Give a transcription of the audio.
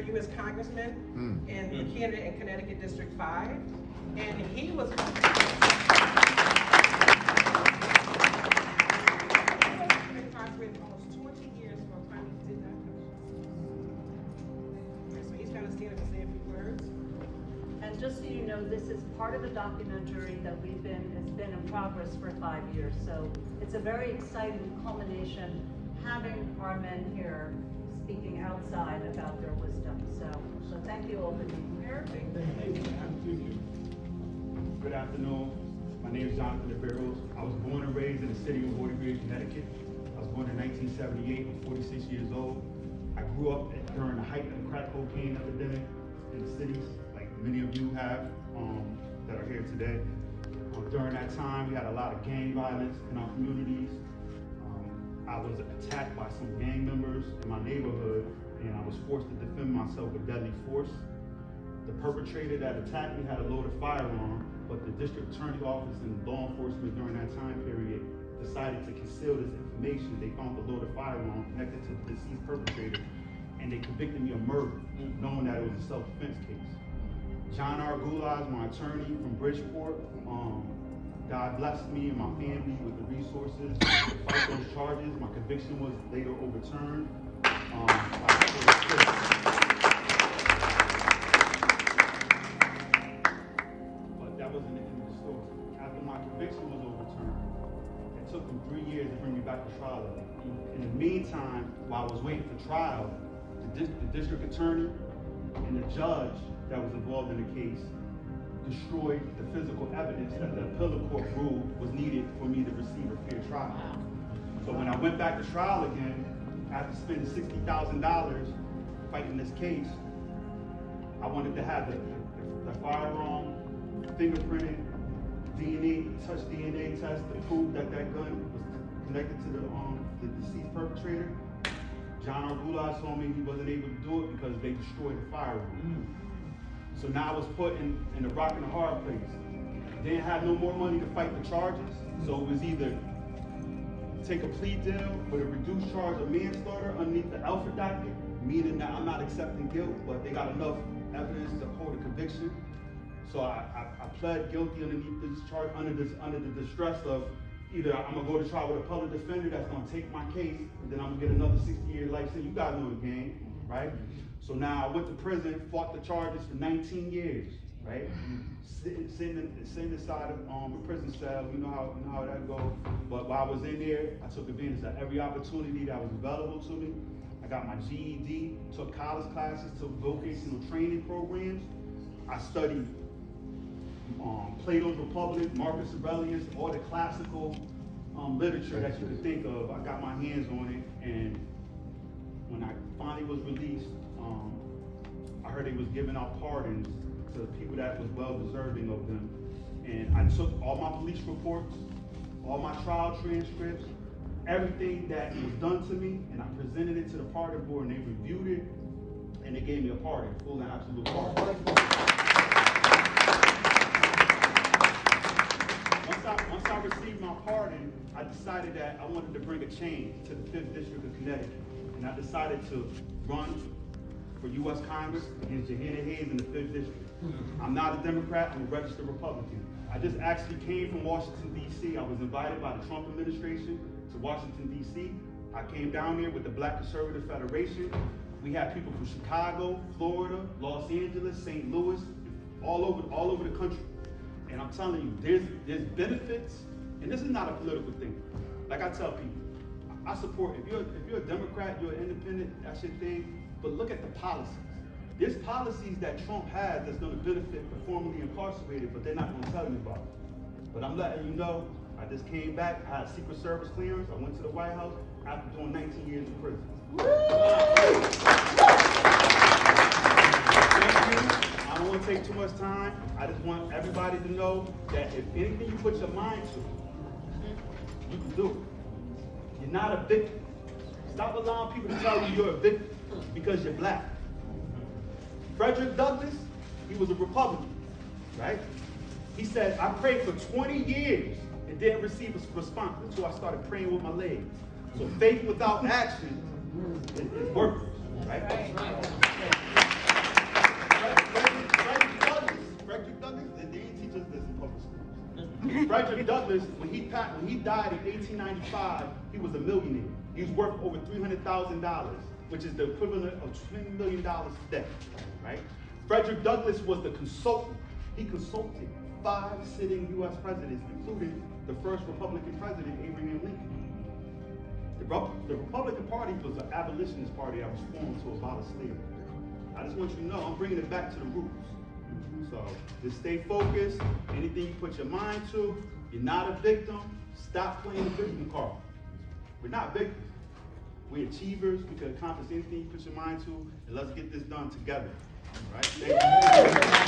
for U.S. Congressman and the candidate in Connecticut District 5. And he was incarcerated for almost 20 years for a crime he did not commit. So he's going to stand up and say a few words. And just so you know, this is part of a documentary that it's been in progress for 5 years. So it's a very exciting culmination having our men here speaking outside about their wisdom. So thank you all for being here. Thank you. Good afternoon. My name is Jonathan DeBarros. I was born and raised in the city of Waterbury, Connecticut. I was born in 1978. I'm 46 years old. I grew up during the height of the crack cocaine epidemic in the cities, like many of you have that are here today. During that time, we had a lot of gang violence in our communities. I was attacked by some gang members in my neighborhood, and I was forced to defend myself with deadly force. The perpetrator that attacked me had a loaded firearm, but the district attorney's office and law enforcement during that time period decided to conceal this information. They found the loaded firearm connected to the deceased perpetrator, and they convicted me of murder, knowing that it was a self-defense case. John R. Gulaz, my attorney from Bridgeport, God blessed me and my family with the resources to fight those charges. My conviction was later overturned. But that wasn't the end of the story. After my conviction was overturned, it took them 3 years to bring me back to trial. In the meantime, while I was waiting for trial, the district attorney and the judge that was involved in the case destroyed the physical evidence that the appellate court ruled was needed for me to receive a fair trial. So when I went back to trial again, after spending $60,000 fighting this case, I wanted to have the firearm fingerprinted, touch DNA test to prove that that gun was connected to the deceased perpetrator. John R. Gulaz told me he wasn't able to do it because they destroyed the firearm. So now I was put in a rock and a hard place. Didn't have no more money to fight the charges, so it was either take a plea deal with a reduced charge of manslaughter underneath the Alford docket, meaning that I'm not accepting guilt, but they got enough evidence to hold a conviction. So I pled guilty underneath this charge, under the distress of either I'm gonna go to trial with a public defender that's gonna take my case, and then I'm gonna get another 60-year life sentence. You guys know the game, right? So now I went to prison, fought the charges for 19 years, right? Sitting inside of a prison cell, you know how that goes. But while I was in there, I took advantage of every opportunity that was available to me. I got my GED, took college classes, took vocational training programs. I studied Plato's Republic, Marcus Aurelius, all the classical literature that you could think of. I got my hands on it, and when I finally was released, I heard they was giving out pardons to people that was well deserving of them. And I took all my police reports, all my trial transcripts, everything that was done to me, and I presented it to the pardon board, and they reviewed it, and they gave me a pardon, full and absolute pardon. Once I received my pardon, I decided that I wanted to bring a change to the 5th District of Connecticut, and I decided to run for U.S. Congress against Johanna Hayes in the 5th District. I'm not a Democrat, I'm a registered Republican. I just actually came from Washington, D.C. I was invited by the Trump administration to Washington, D.C. I came down there with the Black Conservative Federation. We had people from Chicago, Florida, Los Angeles, St. Louis, all over the country. And I'm telling you, there's benefits, and this is not a political thing. Like I tell people, I support, if you're a Democrat, you're an independent, that's your thing. But look at the policies. There's policies that Trump has that's going to benefit the formerly incarcerated, but they're not going to tell you about it. But I'm letting you know, I just came back, I had Secret Service clearance, I went to the White House after doing 19 years in prison. Thank you. I don't want to take too much time. I just want everybody to know that if anything you put your mind to, you can do it. You're not a victim. Stop allowing people to tell you you're a victim because you're black. Frederick Douglass, he was a Republican, right? He said, I prayed for 20 years and didn't receive a response until I started praying with my legs. So faith without action is worthless, right? Frederick Douglass, when he died in 1895, he was a millionaire. He was worth over $300,000, which is the equivalent of $20 million today, right? Frederick Douglass was the consultant. He consulted 5 sitting U.S. presidents, including the first Republican president, Abraham Lincoln. The Republican Party was an abolitionist party that was formed to abolish slavery. I just want you to know, I'm bringing it back to the roots. So just stay focused. Anything you put your mind to, you're not a victim. Stop playing the victim card. We're not victims. We're achievers. We can accomplish anything you put your mind to, and let's get this done together. All right? Thank you.